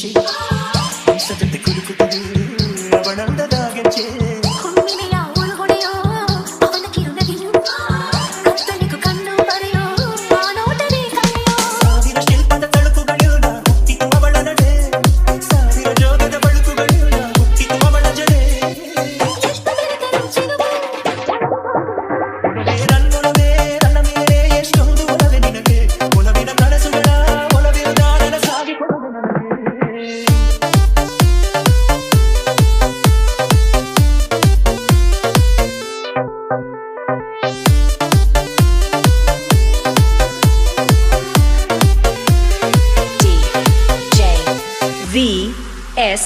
ಗೆಚ್ಚೆ ಸತತ ಕುರುಕುತ್ತದೆ ಅವನಂದದ ಗೆಚ್ಚೆ ಹುಣ್ಣಿಮೆಯ ಉರುಗೊಡೆಯೋ ಅವನ ಕಿರುನಗೆಯು ಕತ್ತಲಿಗೂ ಕಣ್ಣು ಬರೆಯೋ ಆ ನೋಟವೇ ಕಲೆಯೋ ಸಾವಿರ ಶಿಲ್ಪದ ತಳುಕುಗಳಿಲ್ಲ ಹುಟ್ಟಿತು ಅವಳ ನಡೆ ಸಾವಿರ ಜೋಗದ ಬಳುಕುಗಳಿಲ್ಲ ಹುಟ್ಟಿತು ಅವಳ ಜಡೆ ಎಷ್ಟು ಬೆರೆತರೂ ಸಿಗುವ ನನ್ನೊಲವೇ ನನ್ನ ಮೇಲೆ ಎಷ್ಟೊಂದು ಒಲವೆ ನಿನಗೆ ಒಲವಿನ ಕನಸುಗಳ ಒಲವಿರುದಾರನ ಸಾಗಿಕೊಡುವೆ ನನಗೆ DJ VS